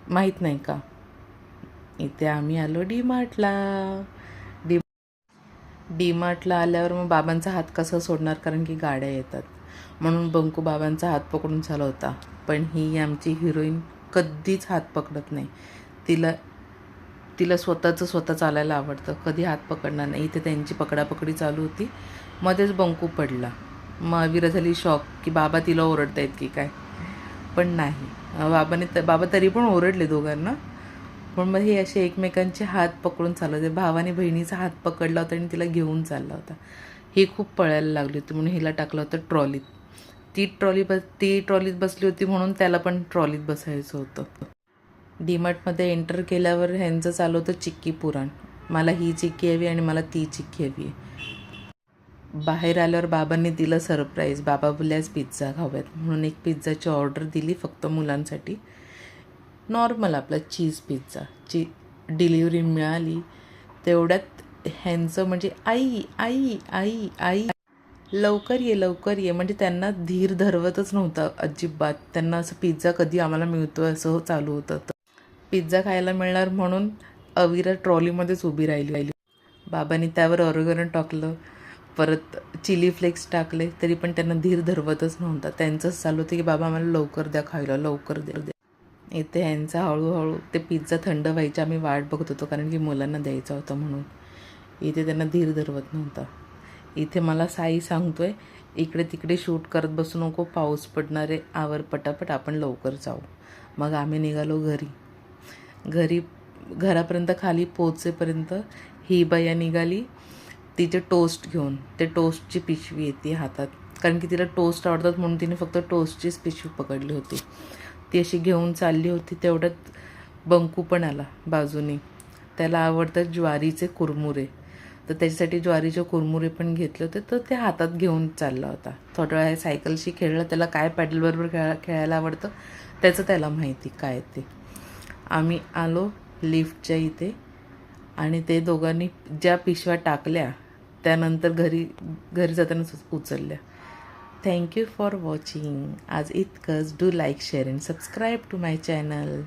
माहीत नाही का? इथे आम्ही आलो डीमार्टला. डी डीमार्टला आल्यावर मग बाबांचा हात कसा सोडणार, कारण की गाड्या येतात. म्हणून बंकू बाबांचा हात पकडून चालू होता. पण ही आमची हिरोईन कधीच हात पकडत नाही. तिला तिला स्वतः चालायला आवडतं, कधी हात पकडणार नाही. इथे त्यांची पकडापकडी चालू होती, मध्येच बंकू पडला. मग अविरा झाली शॉक की बाबा तिला ओरडत आहेत की काय. पण नाही, बाबा तरी पण ओरडले दोघांना. पण मग हे असे एकमेकांचे हात पकडून चालत होते. भावाने बहिणीचा हात पकडला होता आणि तिला घेऊन चालला होता. ही खूप पळायला लागली होती म्हणून हिला टाकलं होतं ट्रॉलीत. ती ट्रॉलीत बसली होती म्हणून त्याला पण ट्रॉलीत बसायचं होतं. डीमार्टमध्ये एंटर केल्यावर ह्यांचं चालू होतं चिक्की पुराण. मला ही चिक्की हवी आणि मला ती चिक्की हवी आहे. बाहेर आल्यावर बाबांनी दिलं सरप्राईज. बाबा बोलले आज पिझ्झा खाऊयात म्हणून एक पिझ्झाची ऑर्डर दिली फक्त मुलांसाठी. नॉर्मल आपला चीज पिझ्झा. डिलिव्हरी मिळाली तेवढ्यात ह्यांचं म्हणजे आई आई आई आई लवकर ये लवकर ये, म्हणजे त्यांना धीर धरवतच नव्हता अजिबात. त्यांना असं पिझ्झा कधी आम्हाला मिळतो असं चालू होतं. पिझ्झा खायला मिळणार म्हणून अविरा ट्रॉलीमध्येच उभी राहिली. बाबांनी त्यावर ऑरेगॅनो टाकलं, परत चिली फ्लेक्स टाकले, तरी पण त्यांना धीर धरवतच नव्हता. त्यांचंच चालू होतं की बाबा आम्हाला लवकर द्या खायला, लवकर द्या. इथे ह्यांचा हळूहळू ते पिझ्झा थंड व्हायची आम्ही वाट बघत होतो, कारण की मुलांना द्यायचा होता म्हणून. इथे त्यांना धीर धरवत नव्हता. इथे मला साई सांगतोय इकडे तिकडे शूट करत बसू नको, पाऊस पडणार आहे, आवर पटापट, आपण लवकर जाऊ. मग आम्ही निघालो घरापर्यंत. खाली पोहोचेपर्यंत ही बाया निघाली तिचे टोस्ट घेऊन. ते टोस्टची पिशवी येते हातात, कारण की तिला टोस्ट आवडतात म्हणून तिने फक्त टोस्टचीच पिशवी पकडली होती. ती अशी घेऊन चालली होती. तेवढ्यात बंकू पण आला बाजूने. त्याला आवडतात ज्वारीचे कुरमुरे, तर त्याच्यासाठी ज्वारीचे कुरमुरे पण घेतले होते, तर ते हातात घेऊन चालला होता. थोड्या वेळा सायकलशी खेळला. त्याला काय पॅडलबरोबर खेळायला आवडतं त्याचं त्याला माहिती काय ते. आम्ही आलो लिफ्टच्या इथे आणि ते दोघांनी ज्या पिशव्या टाकल्या त्यानंतर घरी जातानाच उचलल्या. Thank you for watching. आज इतकंच. Do like, share and subscribe to my channel.